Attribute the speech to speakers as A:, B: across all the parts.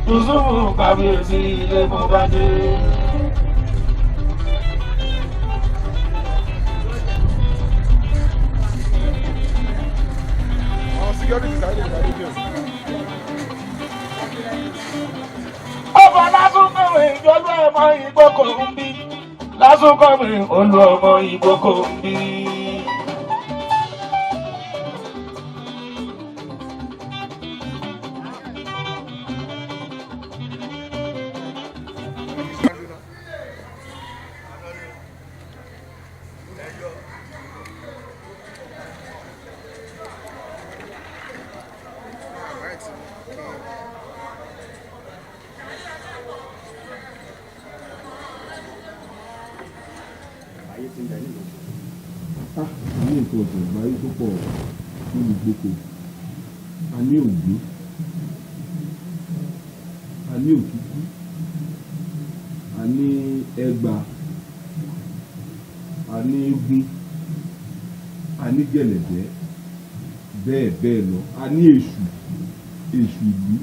A: Yusufu kábíyèsí ilé mo bá dé. Ọba lásùnkọ̀wé ìjọba ọmọ ìgbókò ń bí. Lásùnkọ̀wé olú ọmọ ìgbókò ń bí.
B: Ní nǹkan ọ̀sìn ìgbáyé tó pọ̀ nínú gboko, a ní ògbé, a ní òkìkí, a ní ẹgba, a ní eégún, a ní gẹ̀lẹ̀dẹ́, bẹ́ẹ̀ bẹ́ẹ̀ lọ, a ní èṣù ìlú,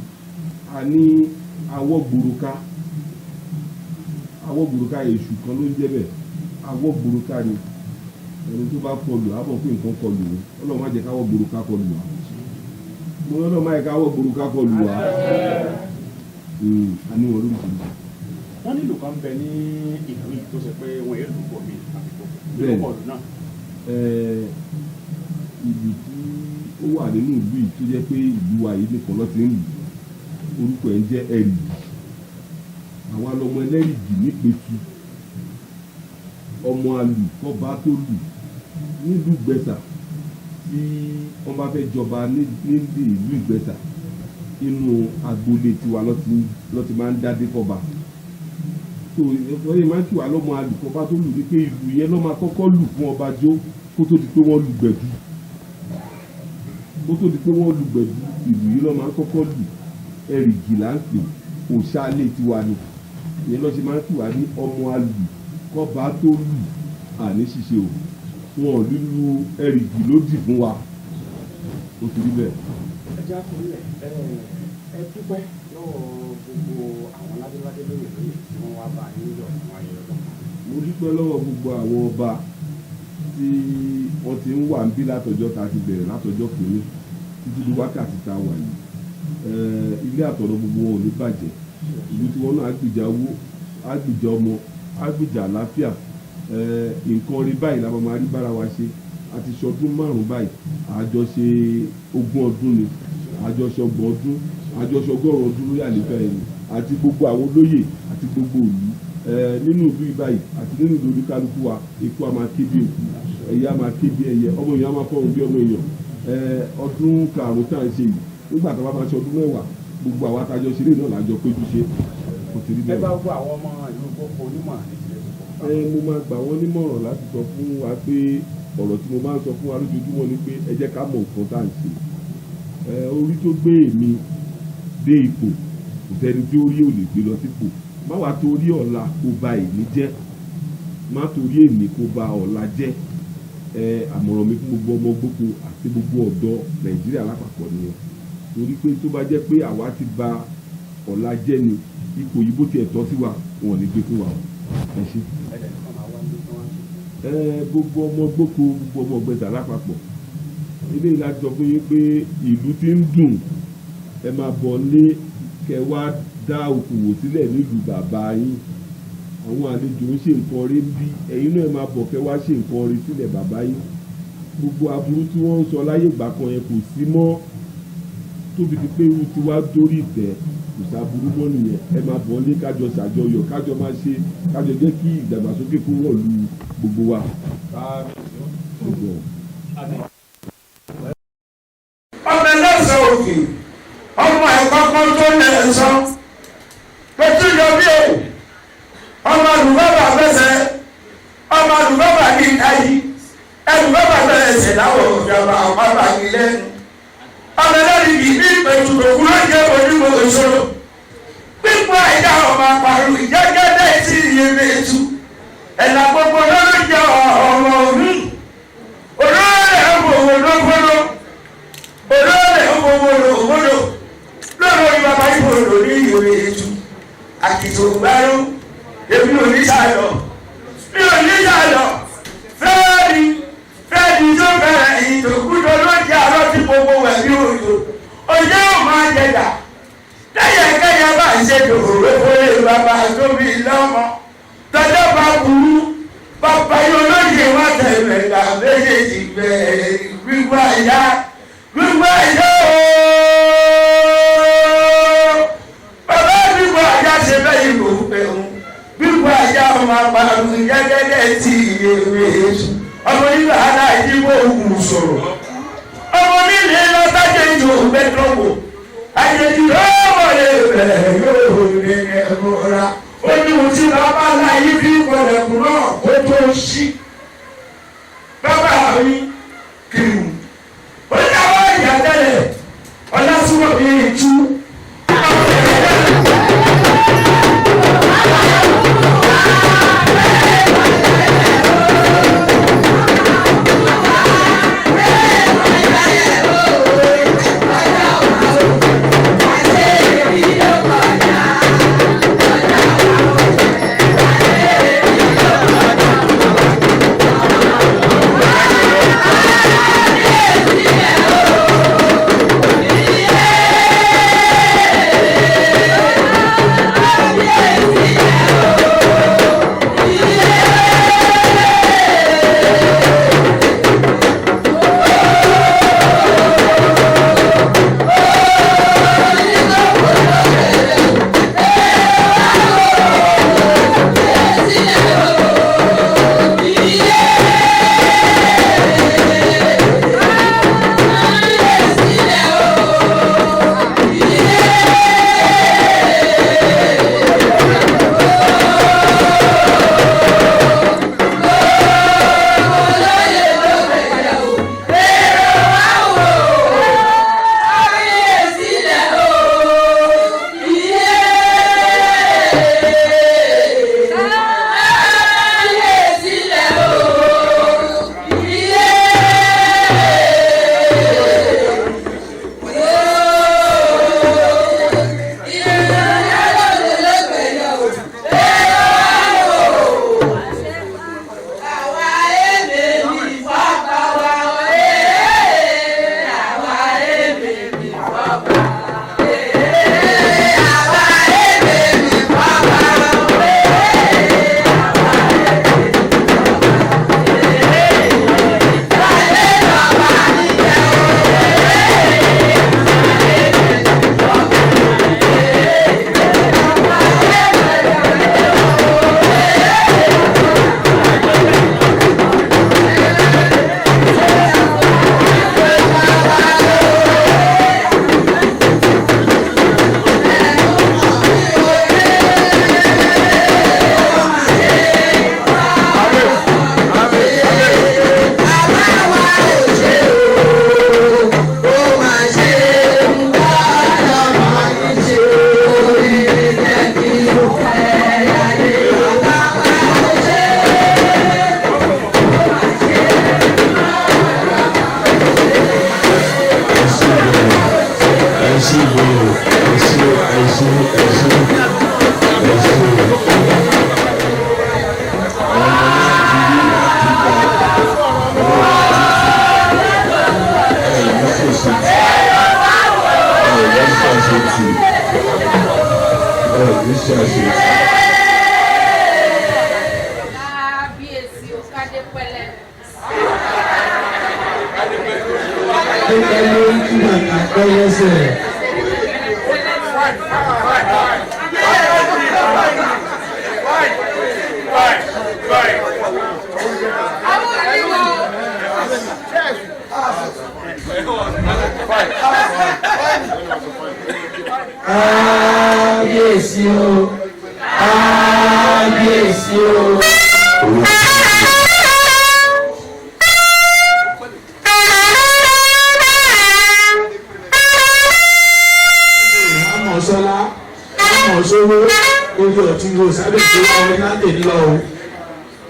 B: a ní awọ́gboruká èṣù kan ló ń jẹ́ bẹ́ẹ̀, awọ́gboruká ni ẹni tó bá kọlù àbọ̀ pé nǹkan kọlù wọn ọlọ́run má jẹ́ káwọ́ gboruká kọlù wa mo lọ́dọ̀ má jẹ́ káwọ́ gboruká kọlù wa a ní wọn lórí ìṣẹ̀lẹ̀.
C: wọ́n nílò kan bẹ ní ìlú yìí tó ṣe pé wọ́n yé lù pọ̀ mi àbíkọ́ lórí ọ̀lù náà.
B: ìlú tí ó wà nínú ìlú yìí tó jẹ́ pé ìlú wa yìí nìkan ló ti ń lù orúkọ ẹ̀ ń jẹ́ ẹ̀rìgì àwa lọmọ ẹlẹ́rìgì nípetu ọmọ alù kọba tó lù nílùú Ìgbẹ̀sà tí wọ́n bá fẹ́ jọba nílùú ìlú Ìgbẹ̀sà inú agboolé tiwa lọ́ ti máa ń dádé kọba tó ìfọyín máa ń tì wá lọ́mọ alù kọba tó lù ní pé ìlú yẹn lọ́ máa kọ́kọ́ lù fún ọba jó kó tó di pé wọ́n lù gbẹ̀dú ìlú yìí lọ́ máa kọ́kọ́ lù ẹ̀rìgì là ń pè òṣàlẹ̀ tiwa ni ìyẹn lọ́ ṣe máa ń tì wá ní ọmọ alù kọba tó lù àní ṣíṣe o wọn lílu ẹrìgì lódì fún wa ó ti rí bẹ́ẹ̀.
C: ẹ jẹ́ àkọọ́lẹ̀ ẹ dúpẹ́ lọ́wọ́ gbogbo àwọn ládéládé lóye tí wọ́n wá bá yín yọ̀ fún ayẹyẹ ọdún.
B: mo dúpẹ́ lọ́wọ́ gbogbo àwọn ọba tí wọ́n ti ń wà ń bí látọjọ́ ta ti bẹ̀rẹ̀ látọjọ́ kìíní títí di wákàtí tá a wà yìí ilé àtọ̀nà gbogbo wọn ò ní bàjẹ́ ìlú tí wọ́n náà á gbìjà owó á gbìjà ọmọ agbèjà àlàáfíà nǹkan rí báyìí la máa rí bára wa ṣe àti ṣọdún 5 báyìí àjọṣe 20 ọdún ni àjọṣe 30 ọdún àjọṣe 100 ọdún lórí àlefa ẹni àti gbogbo àwọn olóyè àti gbogbo òlú nínú ìlú ìbáyìí àti nínú ìlú oníkálukú wa ikú a máa ké bí òkú ẹyẹ a máa ké bí ẹyẹ ọmọ èèyàn a máa fọrùn bí ọmọ èèyàn ọdún karùn-ún tá à ń ṣe yìí nígbà tá a bá máa ṣe ọdún 10 gbogbo àwọn atajọ ṣeré náà lájọ péjú ṣe kò ti rí bẹ́ẹ̀.
C: ẹ bá gbọ́ àwọn ọmọ ìlú gbogbo onímọ̀
B: mo máa gbà wọ́n nímọ̀ràn láti sọ fún wa pé ọ̀rọ̀ tí mo máa ń sọ fún wa lójoojúmọ́ ni pé ẹ jẹ́ ká mọ̀ nǹkan tá à ń ṣe orí tó gbé èmi dé ipò kò sẹ́ni tí orí ò lè gbé lọ sípò má wàá torí ọ̀la kó ba èmi jẹ́ má torí èmi kó ba ọ̀la jẹ́ àmọ̀ràn mi fún gbogbo ọmọ gbogbo àti gbogbo ọ̀dọ́ Nàìjíríà lápapọ̀ nìyẹn torí pé tó bá jẹ́ pé àwa ti ba ọ̀la jẹ́ ni ipò yìí bó tiẹ̀ tọ́ sí wa wọn ò ní gbé fún wa ẹ ṣe. gbogbo ọmọ gboko gbogbo ọmọ Ìgbẹ̀sà lápapọ̀ ilé láti sọ fún yín pé ìlú ti ń dùn ẹ máa bọ̀ lé kẹ wá dá okòwò sílẹ̀ nílùú bàbá yín àwọn àlejò ń ṣe nǹkan rí bí ẹ̀yin náà ẹ máa bọ̀ kẹ wá ṣe nǹkan rí sílẹ̀ bàbá yín gbogbo aburú tí wọ́n ń sọ láyé ìgbà kan yẹn kò sí mọ́ tóbi ti pé irú tiwa dórí ìtẹ́ kò sáburú mọ́ nìyẹn ẹ máa bọ̀ lé kájọ ṣàjọyọ̀ kájọ máa ṣe kájọ jẹ́ kí ìdàgbàsókè kó wọ̀ lu gbogbo wa.
A: ọmọ ẹlẹ́sẹ̀ òkè ọmọ ẹ̀kọ́kọ́ tó lẹ̀ sọ pẹ̀tù yọ bí o ọmọ àlùbọ́bà fẹsẹ̀ ọmọ àlùbọ́bà ní ìdáyí ẹlùbọ́bà bẹ̀rẹ̀ ṣẹ̀ láwọ̀ ìjọba àpapọ̀ àgbélẹ̀ ọmọ ẹlẹ́rìí bíi bí ìpẹ̀tù òkú ló jẹ́ onímọ̀ ìṣòro pípọ̀ ẹ̀dá ọmọ àpàrọ̀ ìjẹ́gẹ́dẹ́ sí ìyẹ̀mẹ̀tù ẹ̀là gbogbo lọ́dún jẹ́ ọmọ òní olóòrè ọmọ òwò lọ́gbọ́dọ̀ olóòrè ọmọ òwò àkìtò gbẹ́rú èmi ò ní sàlọ mi ò ní sàlọ fẹ́ẹ́rì tó bẹ̀rẹ̀ ìtòkúdọ̀ ló jẹ́ àlọ́ tí gbogbo ẹ̀ bí òjò òjò ò máa jẹjà kẹ́yẹkẹ́yẹ bá ń ṣe dòwòrò fúnlé bàbá tóbi lọ́mọ tọ́jọ́ bá burú bàbá yóò lóye wá tẹ̀lé gbà méjèèjì bẹ́ẹ̀ gbígbá ìyá ooo bàbá gbígbá ìyá ṣe bẹ́ẹ̀ ìlú pẹ̀hún gbígbá ìyá ọmọ àpàlù gẹ́gẹ́ tí ìyèwé ọmọ nígbà aláìdíwọ̀ ògùn sọ̀rọ̀ ọmọ nílé lọ́sájẹ́ ìjọ ògbẹ́dọ́gbò àjèjì lọ́wọ́ lè bẹ̀rẹ̀ yóò lè ẹ̀mọ́ra ó ní ohun tí bàbá láyé bí pẹ̀lẹ̀kùn náà kó tó ṣí bàbá mi kìrù ó ní àwọn ìyá tẹ́lẹ̀ ọlásùwọ̀n bí ìtú.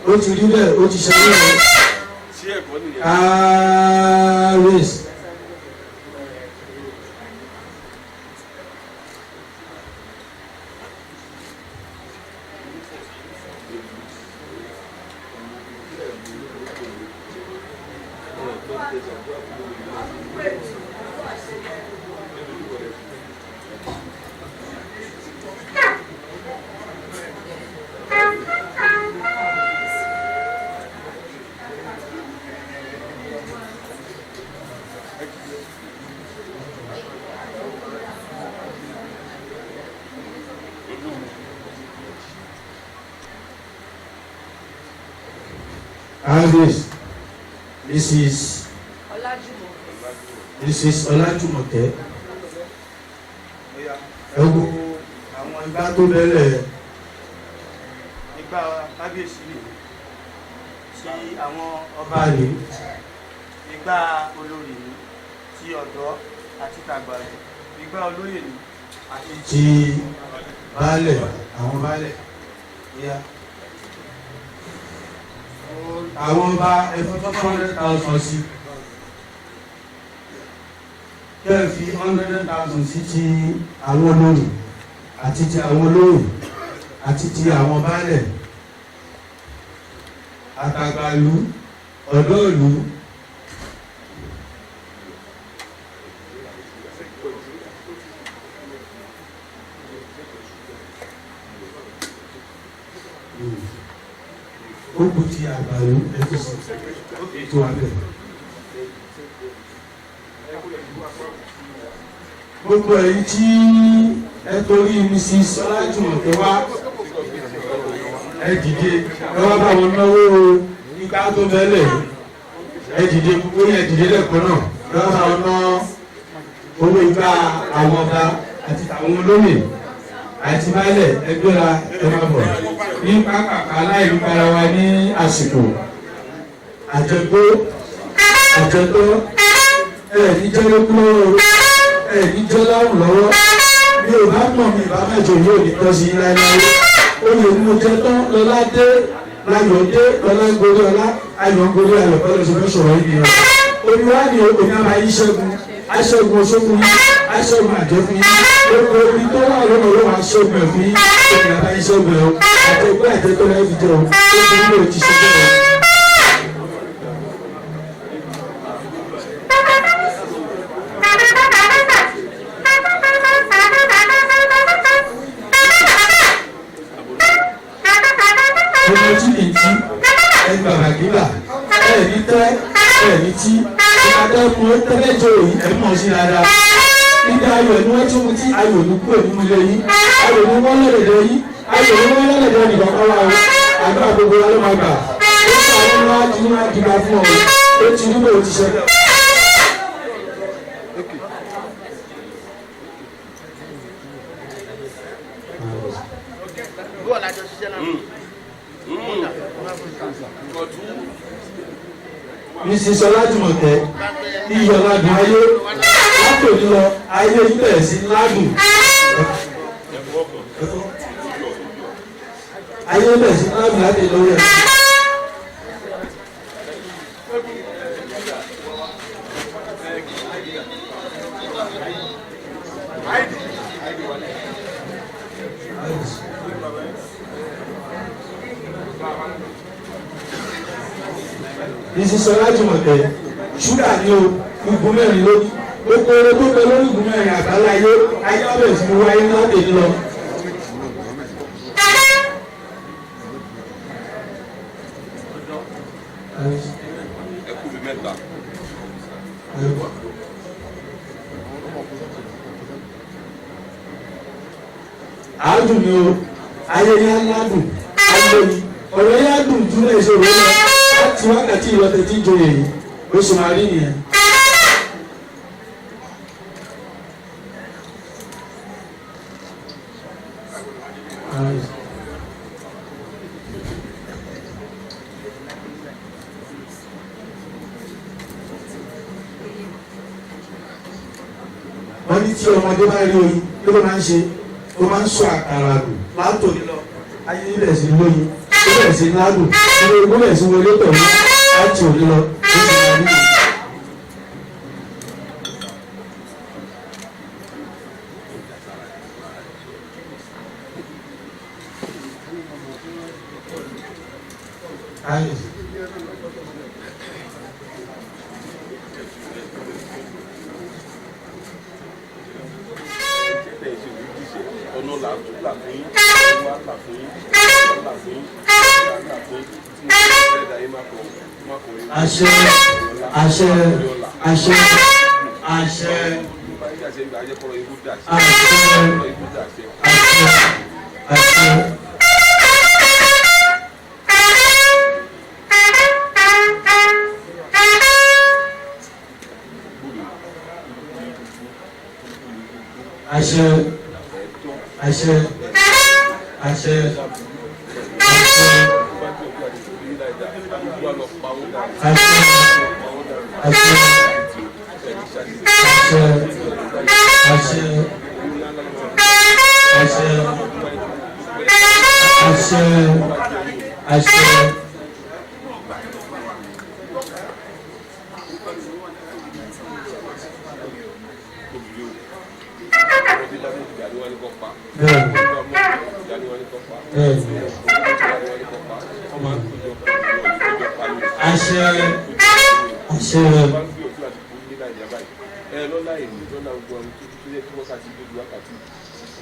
D: ó ti rí bẹ́ẹ̀ ó ti ṣe bẹ́ẹ̀ Kábíyèsí Mrs. Ọlájùmọ̀kẹ́ ẹ wo àwọn igbá tó bẹ́lẹ̀.
E: Ìgbà kábíyèsí ni tí àwọn ọba
D: Ọba rèé.
E: ìgbà olórí ni ti ọ̀dọ́ àti tàgbà rẹ̀ ìgbà olóyè ni àti
D: Ti baálẹ̀ àwọn baálẹ̀ yá. Àwọn ọba ẹ̀fọ́ 100,000 sí. Kẹ́ fi 100,000 sí ti àwọn olórí àti ti àwọn olóyè àti ti àwọn baálẹ̀ àtàgbà ìlú ọ̀dọ́ ìlú. Ó kù ti àgbà ìlú ẹ̀fọ́sì tó wà bẹ́ẹ̀. Gbogbo èyí tí ẹ torí Mrs. Ọlájùmọ̀kẹ́ wá ẹ dìde ẹ wá bá wọn náwó igbá tó bẹ́lẹ̀ ẹ dìde gbogbo yẹn dìde lẹ́kọ̀ọ́ náà ẹ wá bá wọn ná owó igbá àwọn ọba àti àwọn olóyè àti baálẹ̀ ẹgbẹ́ra ẹ máa bọ̀ ní pápákọ̀ aláìlúgbára wa ní àsìkò àjẹgbó àjẹtọ́ ní jẹ́lógún lọ́wọ́ ní jẹ́láwù lọ́wọ́ bí o bá mọ̀ mi bá mẹ́jọ yóò ní tọ́sí láéláé ó lè mú jẹ́ tán lọ́lá dé láyọ̀ dé lọ́lá gorí ọlá ayọ̀ gorí ayọ̀ kọ́lẹ̀ ṣe fẹ́ sọ̀rọ̀ yìí nìyẹn olùwà ni òní àbá yìí ṣẹ́gun aṣẹ́gun oṣogun yìí aṣẹ́gun àjẹfún yìí gbogbo omi tó wà lọ́nà ló wà aṣẹ́gun ẹ̀fún yìí òní àbá yìí ṣẹ́gun ẹ̀ o àtẹ̀gbẹ́ àtẹ̀tọ́ rẹ̀ fi jẹ́ o ó ti nílò ti ṣe bẹ́ẹ̀ o. Ẹgbàgbàgbà ẹ̀rí tẹ́ ẹ̀rí tí ìgbàdẹ́kun tẹ́lẹ̀jọ yìí ẹ̀mọ́ sí dáadáa nígbà ayọ̀ ni wọ́n tún mú tí ayọ̀ ní kúrò nínú ilé yìí ayọ̀ ní wọ́n lẹ́lẹ̀dẹ̀ yìí ayọ̀ ní wọ́n lẹ́lẹ̀dẹ̀ nìkan kọ́ wa o àgbà gbogbo wa ló máa gbà ó sọ àwọn ọmọ àti wọn àdìgbà fún ọ ó ti rí bó ti ṣẹlẹ̀. Mrs. Ọlájùmọ̀kẹ́ iyọ̀ ládùn ayé látòní lọ ayé bẹ̀rẹ̀ sí ládùn ayé bẹ̀rẹ̀ sí ládùn láti lórí ẹ̀. Mrs. Ọlájùmọ̀kẹ́ ṣúgà ní o igun mẹ́rin lórí gbogbo eré tó bẹ lórí igun mẹ́rin àgbáńlá ayé ọbẹ̀ tí mo wáyé láti lọ. Àádùn ni o ayé ní aládùn ayé ni ọ̀rọ̀ yẹn á dùn jù náà ìṣòro náà láti wákàtí ìlọtẹ tí ń joyè yìí ó sì máa rí nìyẹn. wọ́n ní tí ọmọdé bá rí oyin kí ló máa ń ṣe ó máa ń sọ àkàrà àdùn látòní lọ ayé ilẹ̀ sí lóyin ilẹ̀ sí ládùn ilé ìgbólẹ̀ sí wọlé pẹ̀lú láti òní lọ ó sì máa rí nìyẹn. Àṣẹ àṣẹ àṣẹ àṣẹ àṣẹ àṣẹ. àṣẹ àṣẹ àṣẹ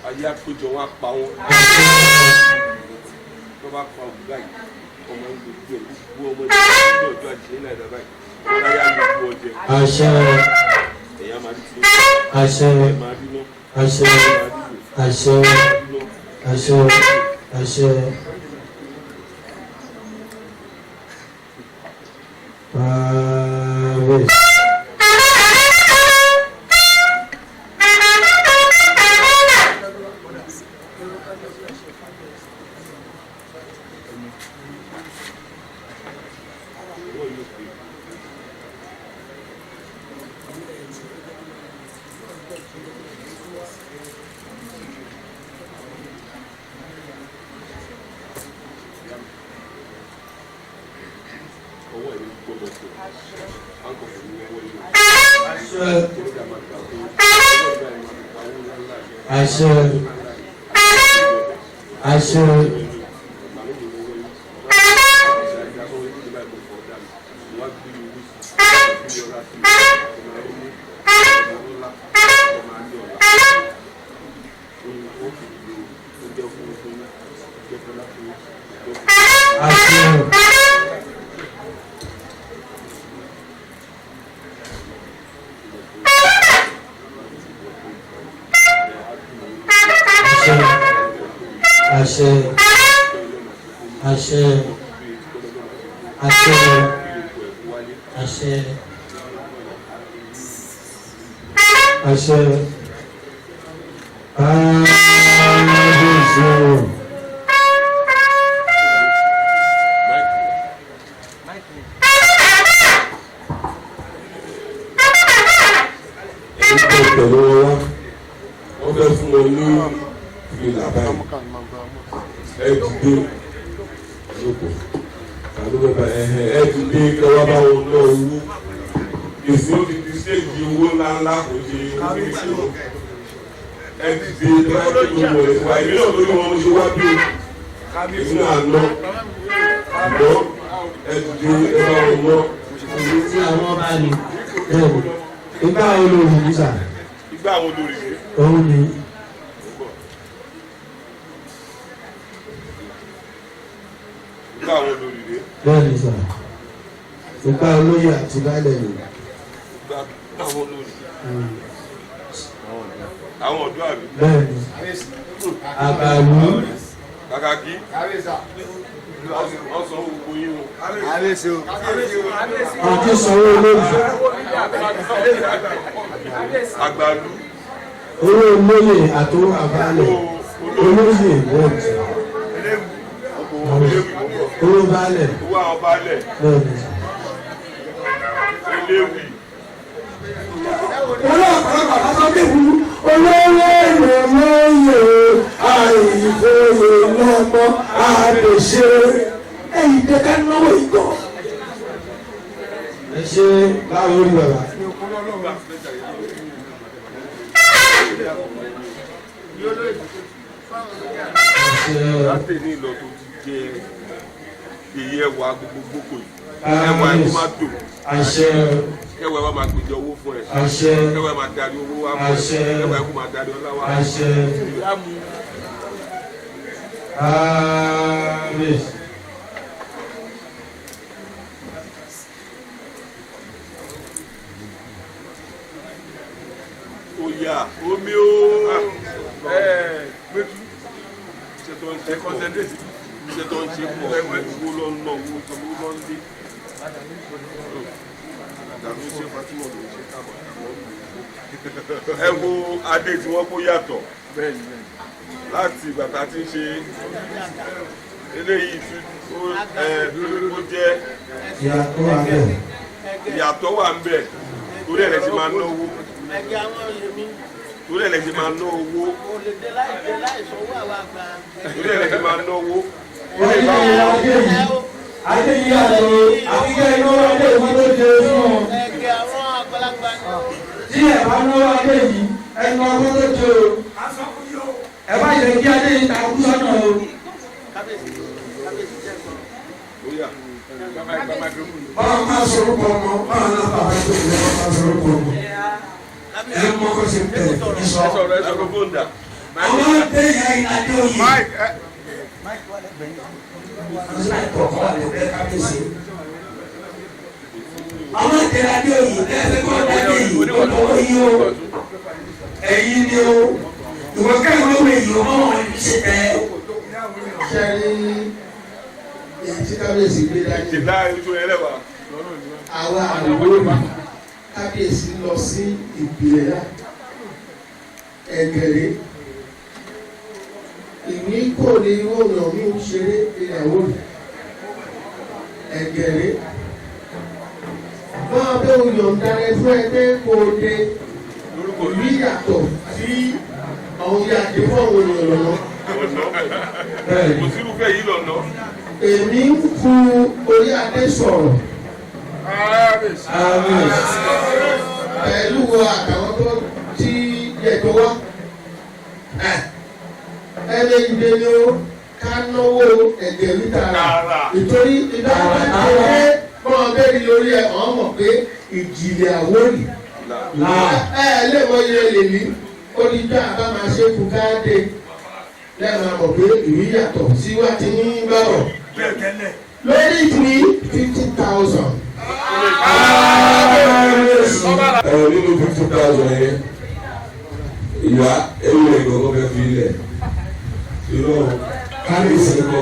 B: ayé àpéjọ wọn apá wọn tó bá pa òkú báyìí ọmọ ń gbogbo ẹ gbogbo ọmọ ìjọba ọjọ́ àjíṣe náà dábàá yìí wọn láyé àgbègbè ọjẹ
D: àṣẹ
B: ẹ̀yà máa rí tí
D: àṣẹ
B: máa rí lọ
D: àṣẹ àṣẹ àṣẹ àṣẹ ààrẹ. àṣẹ àṣẹ àṣẹ àṣẹ àṣẹ àṣẹ àṣẹ àṣẹ.
B: pẹ̀lú wọn fẹ́ fún wọn ní ìlà báyìí ẹ dìde lóko àdúgbò ẹ dìde kẹwàá bá wọn náà owó èsì ó ti di stéèjì owó ńláńlá kò ṣe owó ẹ dìde kẹwàá tó ń wọlé wá èmi náà lórí wọn ṣe wá bí èmi náà lọ àlọ ẹ dìde ẹ bá wọn lọ.
D: èyí tí àwọn bá ní bẹ́ẹ̀ni ìgbà olórí nígbà.
B: ìgbà àwọn olórí rẹ.
D: òun ni.
B: ìgbà àwọn olórí rẹ.
D: bẹ́ẹ̀ni sà ìgbà olóyè àti baálẹ̀ ni.
B: ìgbà àwọn olórí. àwọn ọ̀dọ́ àbí.
D: bẹ́ẹ̀ni àgbàlú.
B: kàkàkí. wọ́n sọ gbogbo yín o.
D: àti sanwó olóògbé.
B: àgbàlú.
D: owó olóyè àtòwò àbálẹ̀ olóyè wọ́ọ̀tì. owó baálẹ̀.
B: owó àwọn baálẹ̀.
D: bẹ́ẹ̀ni.
B: eléwì.
A: ọlọ́pàá bàbá sọ pé wù olówó èrò lóye àìfòyè lọ́mọ àdèṣe ẹ̀yìn dẹ́ka náwó ìgbọ́.
D: ẹ ṣe báwo rí bàbá.
B: láti ní ìlọ tó ti jẹ èyí ẹwà gbogbo yìí ẹwà ẹ kó má dò
D: àṣẹ
B: ẹwà ẹ wà máa gbèjọ owó fún ẹ
D: àṣẹ
B: ẹwà ẹ máa darí owó wá fún
D: àṣẹ
B: ẹ ẹwà ẹ kó máa darí ọlá wá.
D: àṣẹ àmín.
B: Oya omi ooo gbẹtu ṣe concentrate ṣe tó ń ṣe pọ̀ owó lọ́nà owó lọ́ndé. ẹ wo adé tí wọ́n kó yàtọ̀ láti ìgbà tá a ti ń ṣe eléyìí ó jẹ́ ìyàtọ̀ wà ń bẹ̀ torí ẹ̀ lẹ́ ti máa ná owó torí ẹ̀ lẹ́ ti máa ná owó torí ẹ̀ lẹ́ ti máa ná owó.
D: Adé yìí àlọ́ àbíkẹ́ iná adé ìwọ́n tó jẹ fún ọ. Tí ẹ̀ bá ná adé yìí ẹnu ọgbọ́n tó jẹ o. Ẹ bá yẹ kí adé yìí ta kú sọ́nà o. Báwo máa sọ̀rọ̀ pọ̀ mọ́? Báwo náà bàbá tó lè máa sọ̀rọ̀ pọ̀ mọ́? Ẹ mọ́ kó ṣe tẹ̀ ẹ sọ. Àwọn adé yẹn adé yìí. Àwọn ìdílé adé òyìn lẹ́sẹ̀ kọ́ dáadé yìí olówó yìí o ẹ̀yìn ni o ìwọ káyọ̀ owó èyí o mọ́ wọn ní ṣe tẹ́. Ṣẹ́rí èyí tí kábíyèsí gbé dání. Àwa àwòrán kábíyèsí lọ sí ìpìlẹ̀ náà ẹ̀gẹ̀rẹ́. Ìní kò ní ìwọ̀nà mi ń ṣeré ìyàwó rẹ̀ ẹ̀gẹ̀rẹ́. Máa bẹ́ òyìnbá rẹ̀ fún ẹgbẹ́ kò dé ìrí yàtọ̀ sí àwọn yàtọ̀ fún àwọn ènìyàn lọ́nà.
B: Kò sí irúfẹ́ yìí lọ́nà.
D: Èmi ń fu orí adé sọ̀rọ̀. Pẹ̀lú àtàwọn tó ti yẹ̀tọ̀ wá. Ẹlẹ́yìndé ni ó ká náwó ẹ̀jẹ̀ níta nítorí ìdájọ́ ìṣẹ̀lẹ̀ máa bẹ́ẹ̀ lórí ẹ̀ ọ́n mọ̀ pé ìjìnlẹ̀ àwòrì lè mọ iye lè ní oníjà bá máa ṣe kú káàdé lẹ́nu àmọ̀ pé ìwé yàtọ̀ sí wá ti ní bọ̀rọ̀ lórí ìtúrí 50,000.
A: Nínú 50,000 yẹn ìyá ewu ìgbọ̀ngàn fẹ́ fi ilẹ̀. Kábíyèsí kọ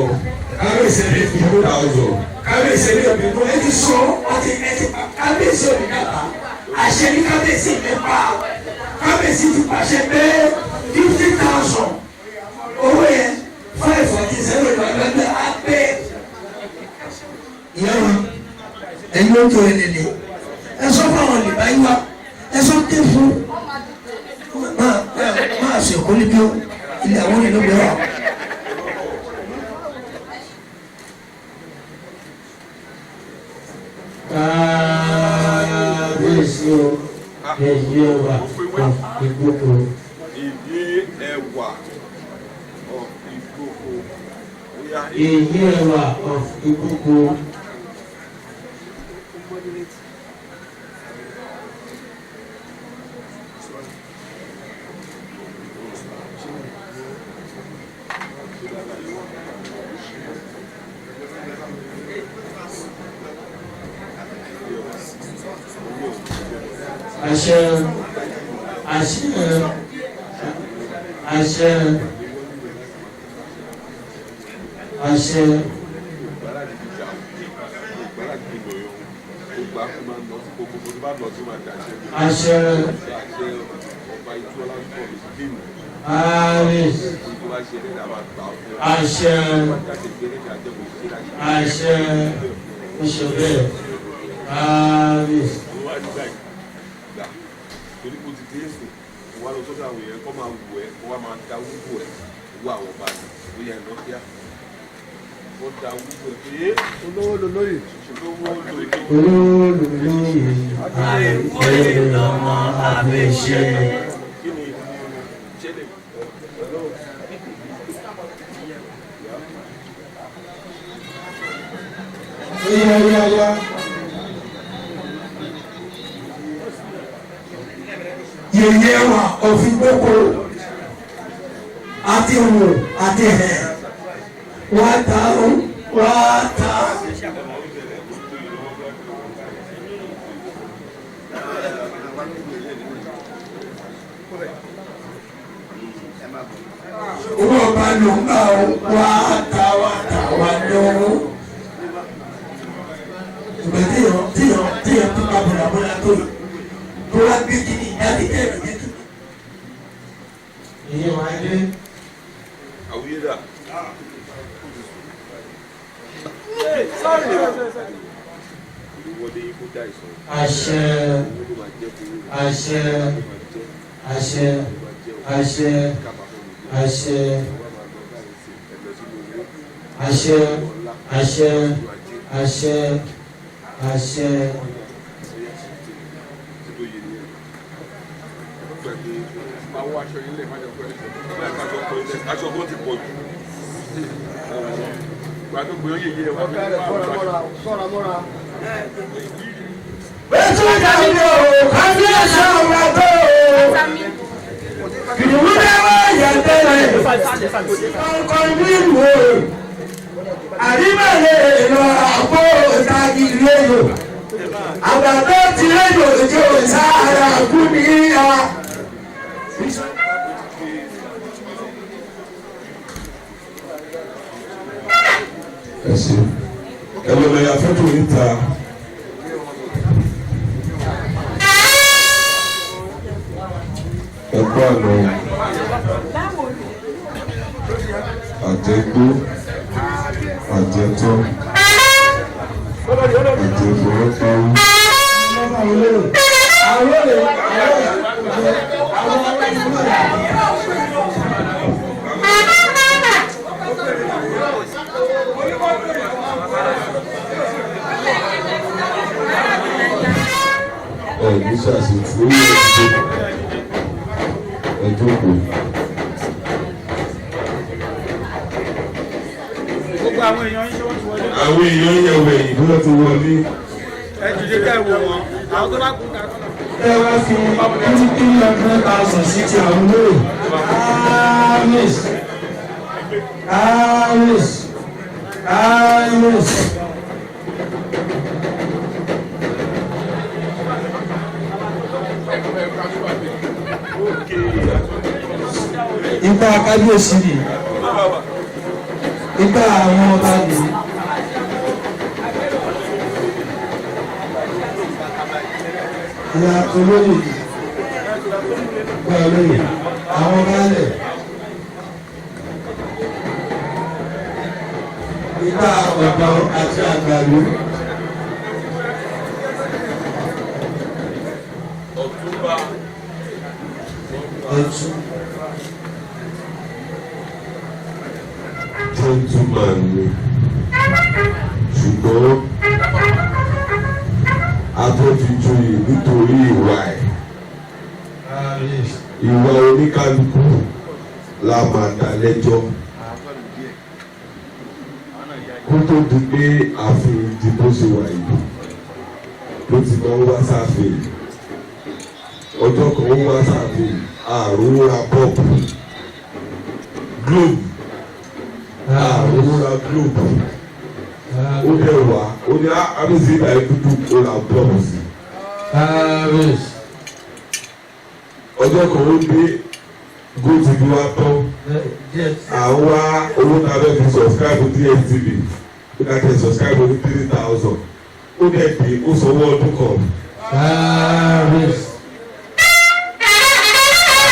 A: kábíyèsí ní 50,000 kábíyèsí ní ọ̀bìnú ẹ ti sọ ọtí ẹ ti pa kábíyèsí òmìnira àṣẹ ní kábíyèsí nípa kábíyèsí ti pàṣẹ pé 50,000 owó yẹn 547 ìgbàgbọ́ á pé. ìyá wa ẹ̀yin ló ń tó ẹlẹ́lẹ́ ẹ sọ fún àwọn olùbá yín wa ẹ sọ dé fún máa sọ èkó níbi ilé àwọn ènìyàn ló gbé wà.
D: Kábíyèsí o, èyí ẹwà ìgbòho.
B: Ìdí ẹwà ìgbòho.
D: Èyí ẹwà ìgbòho. Àṣẹ àṣẹ àṣẹ àṣẹ. Àṣẹ. Àṣẹ. Àṣẹ. Ìṣòro.
B: Torí kò ti dé èsì wà lọ sọ́dọ̀ àwọn èèyàn kọ́ máa wù ẹ́ kó wá máa da wúwo ẹ̀ wú àwọn ọba ni ó yẹ ẹ̀nà kíá wọ́n da wúwo ẹ̀ pé olówó lolóyè olówó lolóyè.
D: Olówó lolóyè àìpé lọ́mọ abẹ́ṣẹ́.
B: Kí ni ìṣẹ̀lẹ̀
D: yá. Yèyé wa òfin gbogbo àti wò àti hẹ̀ wá ta ó wá ta. Owó ọba ló ń bá ó wá ta wá lọ́wọ́. Ìgbà tí yàn tó bá bọ̀dà
A: àbúrò tó wá gbé kíní ìjáde bẹ́ẹ̀ lọ jẹ́ tó. ìyẹn wà á dé.
B: àwùjọ dà.
A: àṣẹ àṣẹ àṣẹ àṣẹ àṣẹ àṣẹ àṣẹ àṣẹ àṣẹ.
B: àwọn aṣọ ilé ìmájà pẹ̀lú aṣọ tó ti pọ̀ jù. gbàdúgbò yóò yẹ wá.
C: sọ́ra mọ́ra.
A: Bẹ́ẹ̀ni ìdájọ́ kábíyèsí ọ̀gá tó kìnìún dáwọ́ yàtẹ̀lẹ̀ ọkọ̀ nínú àríwáyé lọ àpò ìtàgì rédíò àgbàdo ti rédíò tí ó sára kú ní ìyá.
B: ẹ ṣe ẹ lọ́ọ́ ya fẹ́tò níta. ẹ̀kọ́ àná àjẹgbó àjẹtọ́ àjẹgbọ́rọ́páwó. ní sàṣìtì ó yẹ ẹjọ́kù.
E: gbogbo àwọn èèyàn yín ṣé wọ́n ti wọlé.
B: àwọn èèyàn yẹ̀ wẹ̀yìn bí wọ́n ti wọlé.
E: ẹ jùlọ kẹ́ ẹ wò wọ́n àwọn tó bá kú ká kọ́.
A: ẹ wá fi 300,000 sí ti àwọn olóyè. Amis Amis Amis. Ipa kábíyèsí ni ipa àwọn ọba ni ìyá olóyè gba olóyè àwọn baálẹ̀ ipa ọ̀dọ́ àti àgbàlú.
B: Gentleman ni ṣùgbọ́n afẹ́fíjòyè nítorí ìwà ẹ̀ ìwà oníkálukú la máa dá lẹ́jọ́ kó tó di pé ààfin ìdìbò ṣe wà yìí ló ti máa ń wá sáfìn ọjọ́ kan ó wá sáfìn àrùn ra bọ́ọ̀bù globe òwúra globe ó dẹ̀ wá ó ní àbísí ìgbà dúdú ó là bọ́ọ̀bù sí. ọjọ́ kan ó dé GoTv wá tán àwa owó tá a bẹ́ẹ̀ fi subscribe DSTV ó ká tẹ̀ subscribe ní 3,000 ó dẹ̀ dé ó sanwó ọdún kan.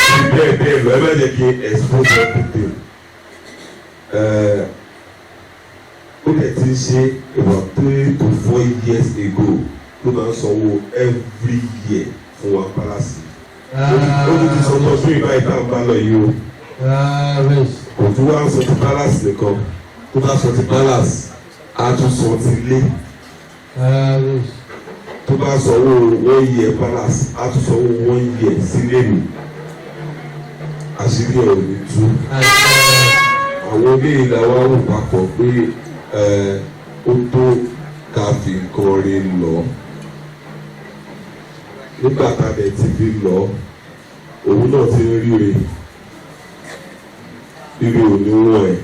B: àti bẹ́ẹ̀ bẹ́ẹ̀ lọ ẹ bẹ́ẹ̀ jẹ́ kí expose everything. Ó dẹ̀ ti ṣe about 3 to 4 years ago ló máa ń sanwó every year fún wa palace. Ó ti sọ tọ́jú ìbá ìta ń bá lọ yìí o. Kò tún wá ń sọ ti palace nìkan tó bá sọ ti palace á tún sọ ti ilé. Tó bá sanwó 1 year palace á tún sanwó 1 year sílé mi. Àṣírí ẹ̀ ò ní tú. Àwọn olóyè làwọn àwọn papọ̀ pé ó tó ká fi nǹkan rí lọ nígbà tá a bẹ̀ ti fi lọ òun náà ti ń ríre òníwọ̀n ẹ̀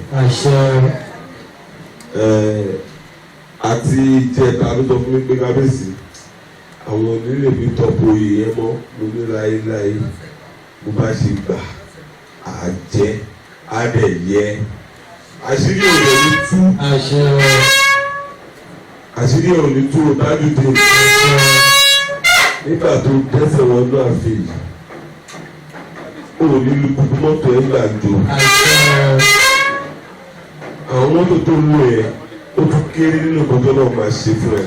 B: àti ìjẹta ló sọ fún mi pé kábíyèsí àwọn onílé mi tọ́pọ̀ oyè yẹn mọ́ mo ní láéláé mo bá ṣe gbà á jẹ́ á dẹ̀ yẹ àṣírí òde ní tú àṣírí òde ní tú dájú dé
F: nígbà tó dẹ́sẹ̀ wọn náà fi ò ní lu gbogbo mọ́tò ẹ̀ gbàjọ. àwọn mọ́tò tó ń lò ẹ̀ ó tún kéré nínú ìkọjọ́ náà máa ṣe fún ẹ.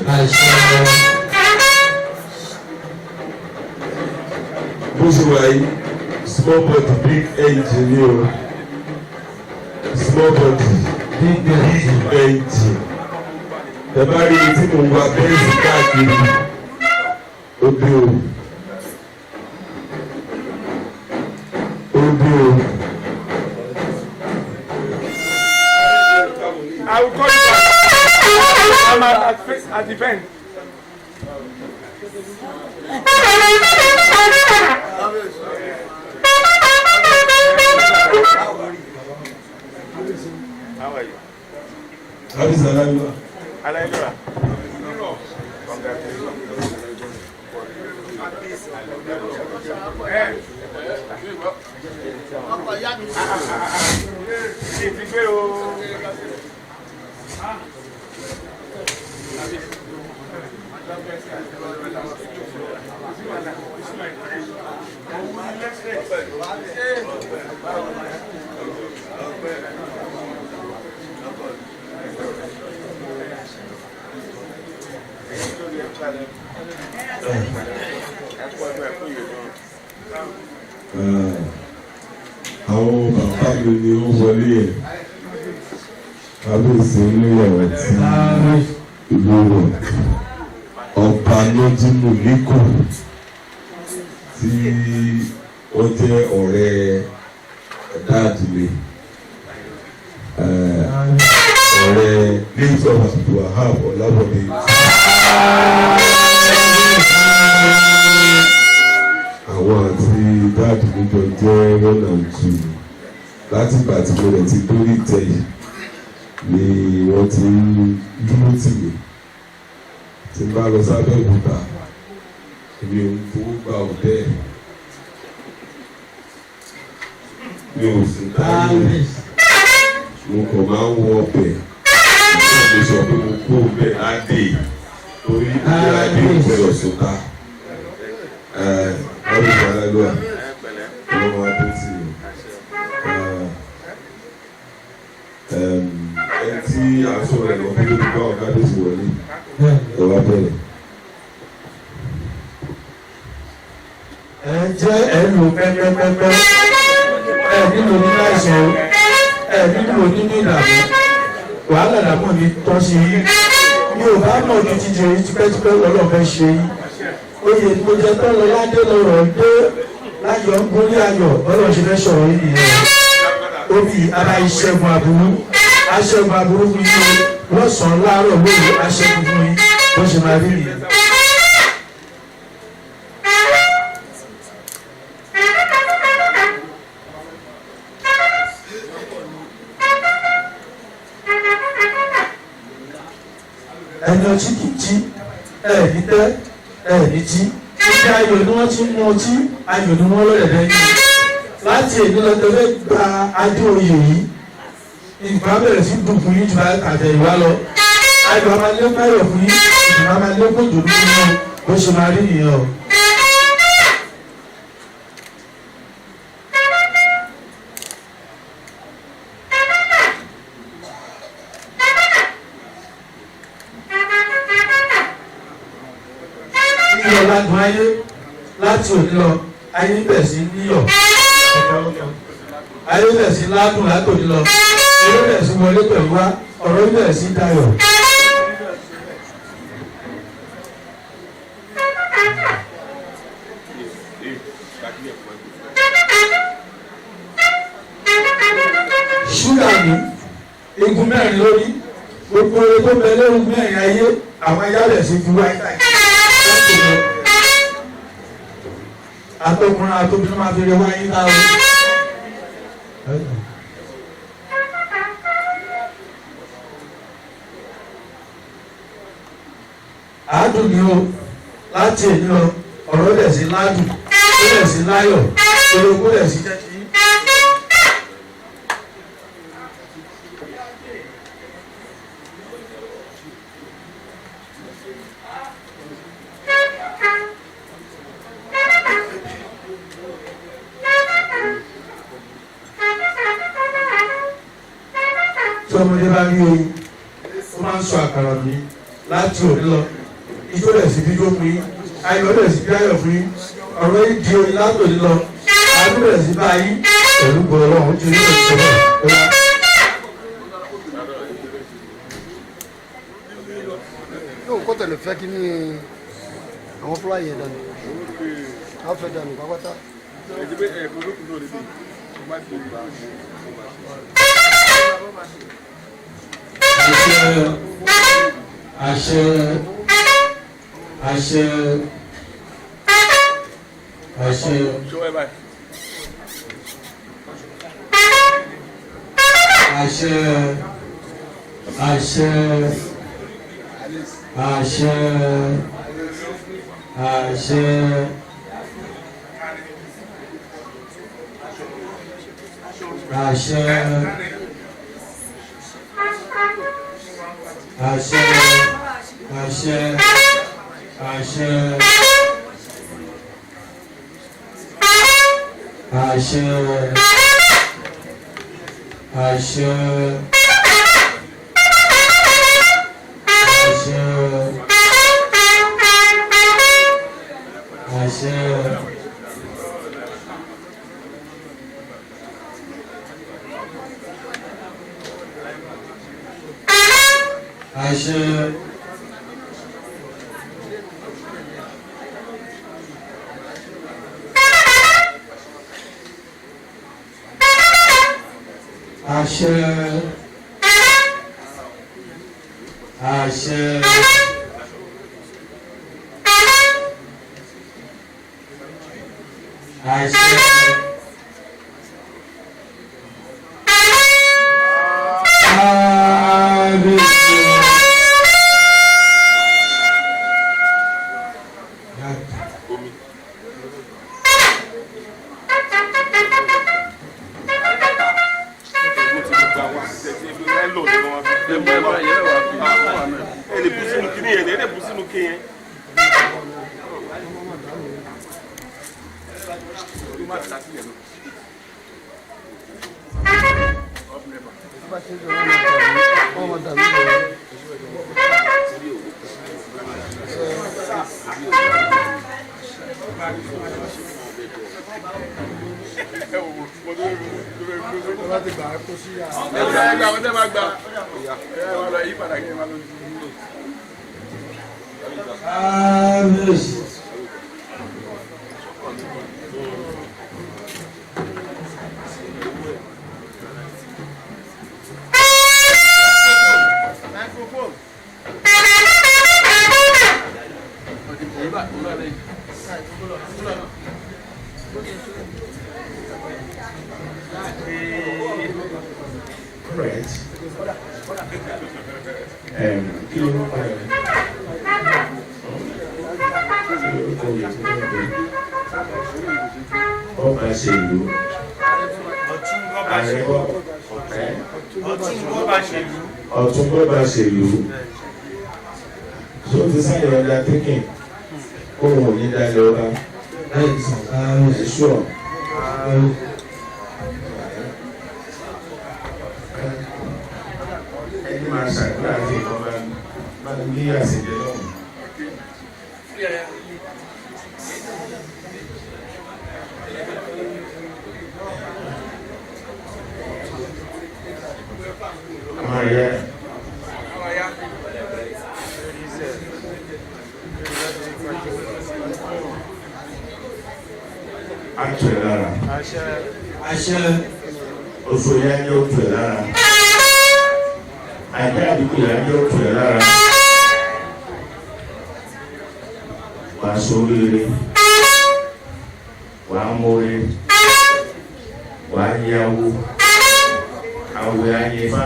F: bó ṣe wà yìí small body big engine ni o small body big engine ẹ bá rí i tí mo wá bẹ́ẹ̀sì káàkiri ó bí o.
A: I will call you back. I'm at the event. How are you?
F: How is Alayiwa?
A: Alayiwa.
F: Àwọn bàbá mi ni ó wọlé ẹ̀ kábíyèsí oníyàwó tí ìlú rẹ̀ ọba lójúmù níkù tí wọ́n jẹ́ ọ̀rẹ́ dáàdì mi ọ̀rẹ́ lẹ́yìn ọba tuntun Wahab Ọlábọ̀dé. Àwọn àti dáàdì mi jọ jẹ́ 1 and 2 láti ìgbà tí mo rẹ̀ ti dórí tẹ̀yìn ni wọ́n ti ń dúró tì mí tí n bá lọ sábẹ́ òkúta èmi ò ń fowó gba òtẹ́ mi ò sì táyé mo kàn máa ń wọ ọbẹ̀ nígbà tó sọ pé mo kó ọbẹ̀ ládé torí ìdílé adé ìgbẹ́rọ̀ sọ́ta ọdún ìgbàlódé ọlọ́mọ adé tì mí. Tí aṣọ rẹ̀ lọ bí lórí bá ọ̀gá tó ti wọlé lọ́wọ́ bẹ̀rẹ̀.
D: Ẹ jẹ́ ẹ̀rù pẹ́pẹ́pẹ́pẹ́ nílò nínú àìsàn nílò nínú ìdààmú wàhálà ìdààmú mi tọ́ sí yí mi ò bá mọ̀ ju jíjẹ yìí tipẹ́tipẹ́ ọlọ́fẹ́ ṣe yí oyè tó jẹ́ tó lọ ládé lọ́rọ̀ dé láyọ̀ ń gorí ayọ̀ ọlọ́ọ̀ṣẹ́ fẹ́ sọ̀rọ̀ yìí nìyẹn omi ara ìṣẹ́gun àbúrú aṣẹ́gun aburú fún yín lọ́sàn-án láàárọ̀ lóru aṣẹ́gun fún yín bó ṣe máa rí nìyẹn. ẹni ọtí kì í jí ẹ̀ẹ́dì tẹ́ ẹ̀ẹ́dì jí títí ayọ̀ ni wọ́n ti ń mú ọtí ayọ̀ ni wọ́n lọ́lẹ̀ lẹ́yìn láti èdè lọ́tẹ̀lẹ́ gba adé oyè yìí ìgbà bẹ̀rẹ̀ sí dùn fún yín jù àtẹ̀ ìwá lọ ayọ̀ a máa lé káyọ̀ fún yín ìgbà máa lé kójú nínú yín bó ṣe máa rí nìyẹn o. níyọ̀ ládùn ayé láti òní lọ ayé bẹ̀ sí níyọ̀ ayé bẹ̀ sí ládùn látòní lọ ayé bẹ̀ sí wọlé pẹ̀lú wa ọ̀rọ̀ bẹ̀ sí dayọ̀. ṣúgà ní igun mẹ́rin lórí gbogbo owó tó bẹ lórí mẹ́rin ayé àwọn ayé bẹ̀ sí fi wáyé láti lọ atọkùnrin atọkùnrin máa fi rẹ wáyé láwọn. àádùn ni o láti èyí lọ ọ̀rọ̀ dẹ̀ sí ládùn ó dẹ̀ sí láyọ̀ olóko dẹ̀ sí jẹ́ kí. tí ọmọdé bá rí oyin ó máa ń sọ àkàrà mi láti òní lọ ijó rẹ̀ sí bí jókòó yín ayọ̀ rẹ̀ sí bí ayọ̀ fún yín ọ̀rọ̀ yìí di oyin láti òní lọ ayọ̀ rẹ̀ sí bá yín pẹ̀lú gbọ́dọ̀ ọ̀hún ti rí òṣìṣẹ́ náà.
G: yóò kọ́ tẹ̀lé fẹ́ kí ní àwọn fúláyì yẹn dànù àwọn fẹ́ dànù pápátá.
D: àṣẹ àṣẹ àṣẹ àṣẹ àṣẹ àṣẹ àṣẹ àṣẹ àṣẹ àṣẹ àṣẹ àṣẹ àṣẹ àṣẹ àṣẹ àṣẹ àṣẹ àṣẹ
F: Ọ̀túnbọ̀bà ṣèlú tó ti sáyẹn ọ̀dà tẹ́kìn kó wọn ò ní dalẹ̀ ọba ẹ̀ṣọ́ ẹni máa ṣàdúrà àti ìjọba máa ń gbé àṣẹjẹ lọ́wọ́. Maria. Àtúẹ̀ lára.
D: àṣẹ
F: Oṣù yẹn ni ó tuẹ̀ lára. Àjẹ́ àdúgbò yẹn ni ó tuẹ̀ lára. Wàá sóríire. Wàá mórí. Wàá yáwó. Àwẹ̀ àyèfá.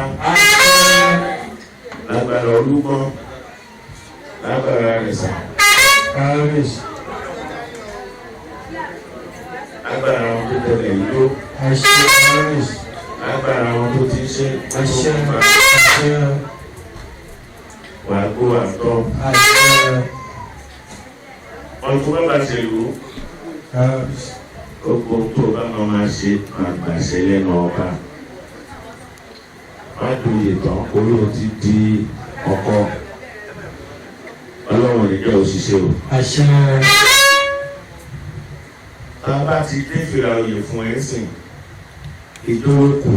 F: Lágbára olúmọ. Lágbára rẹ̀sà.
D: kábíyèsí
F: Lágbára àwọn tó tẹ̀lé ìlú.
D: àṣẹ kábíyèsí
F: Lágbára àwọn tó ti ṣe.
D: àṣẹ àṣẹ
F: Wàá kó àtọ́.
D: àṣẹ
F: Ọ̀túnbọ̀bà ṣèlú.
D: kábíyèsí
F: Gbogbo tó bá máa ṣe máa gbàṣẹ lẹ́nu ọba. má doyè tán orí o ti di ọkọ ọlọ́run nìkẹ́ òṣìṣẹ́ o.
D: àṣẹ.
F: tá a bá ti dé fìlà oyè fún ẹ sìn ìdúró kù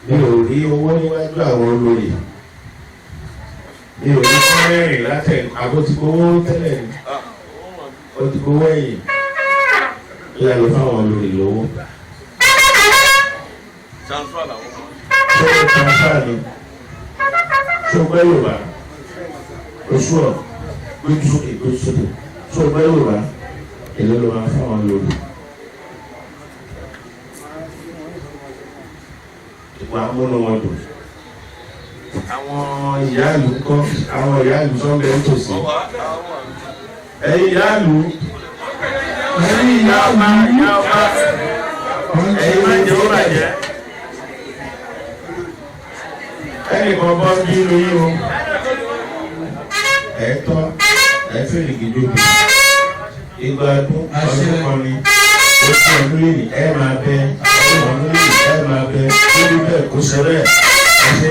F: mi ò rí owó níwájú àwọn olóyè mi ò ní fún mẹ́rin látẹ̀ àbótikówó tẹ́lẹ̀ ní àbótikówó ẹ̀yìn ìyàlọ́ fáwọn olóyè lówó. ṣé o transfer ni ṣé o gbẹ́ Yorùbá oṣù ọ̀ lójú sókè lójú sókè ṣé o gbẹ́ Yorùbá èlé ló máa fáwọn olóyè. ìwà múnú wọn dùn. àwọn ìyáàlú kọ́ àwọn ìyáàlú sọ́ńbẹ́ ń tòsí. ẹ̀yin ìyáàlú ẹ̀yin ìyáàlú ẹ̀yin máa jẹ́ ó bàjẹ́. ẹnì kan bọ́ bí lóyún o. ẹ̀tọ́ ẹ̀fẹ́ ìgìdóbi. ìgbà ọdún ọdún kan ni ó ti ọdún yìí ẹ máa bẹ ọdún yìí ẹ máa bẹ lórí bẹ́ẹ̀ kó ṣe bẹ́ẹ̀ ẹ ṣe.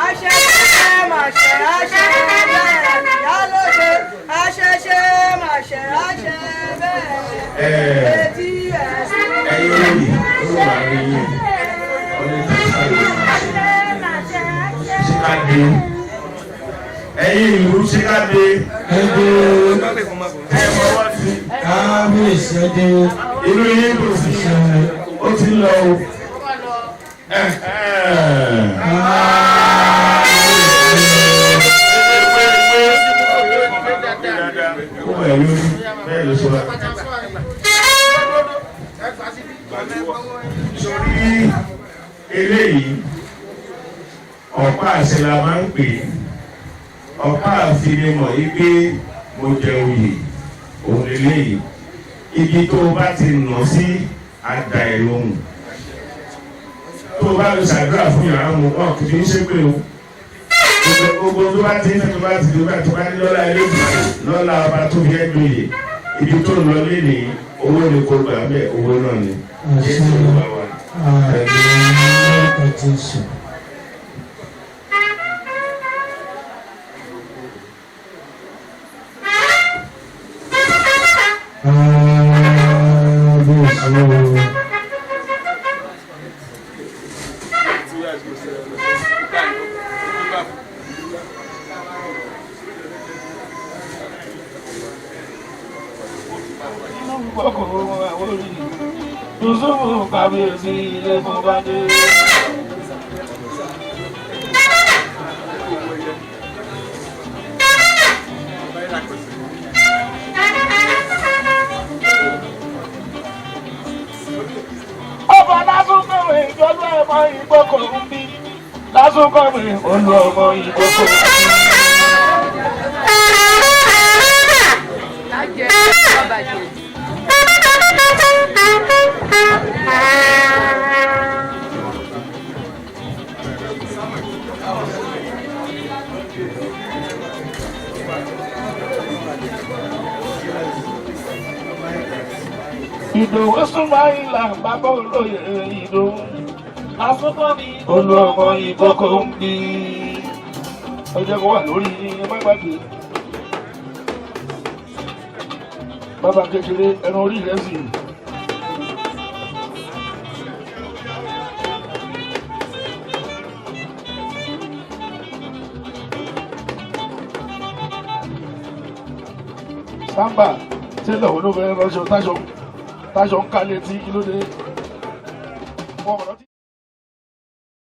H: àṣẹṣe màṣẹ àṣẹ bẹ́ẹ̀ ìyálóde àṣẹṣe màṣẹ àṣẹ bẹ́ẹ̀ etí ẹ̀sìn.
F: ẹyin olóyè olùwà rí yín onídàásáyé ṣíkàdé ẹyin ìlú ṣíkàdé ẹ fọwọ́ sí.
D: kábíyèsí ẹdẹ.
F: inú yín dùn sí ó ti lọ o. ó wẹ̀ lórí bẹ́ẹ̀ ló ṣe wá. sórí eléyìí ọ̀pá àṣẹ la máa ń pè é ọ̀pá àfinimọ̀ yìí pé mo jẹ oyè òun eléyìí ibi tó o bá ti nà sí àdá ẹ̀ lóhùn tó o bá lè ṣàdúrà fún yàrá mu ọ̀ kì í ṣe pé o gbogbo tó bá ti ń fẹ́ tó bá ti di bá tó bá ní lọ́la ẹlẹ́dùn lọ́la ọba tó fi ẹ́ gbòye ibi tó ń lọ lé ní owó ni kò gbà bẹ́ẹ̀ owó náà ni Jésù ló bá wà.
A: Yusufu kábíyèsí ilé fún bàdé. Ọba lásùnkọ̀wé ìjọba ọmọ ìgbókò ń bí. Lásùnkọ̀wé olú ọmọ ìgbókò ń bí. Ìdòwú súnmọ́ ìlà bàbá olóyè Ìdòwú. Lásùnkọ̀wé olú ọmọ ìgbókò ń bí. Ó jẹ́ kó wà lórí mẹ́gbàgbé. Bàbá kékeré ẹran orí rẹ̀ sì. Sámbà tí lọ́wọ́ ló fẹ́ rọ́ṣọ táṣọ ń ká létí kí ló dé.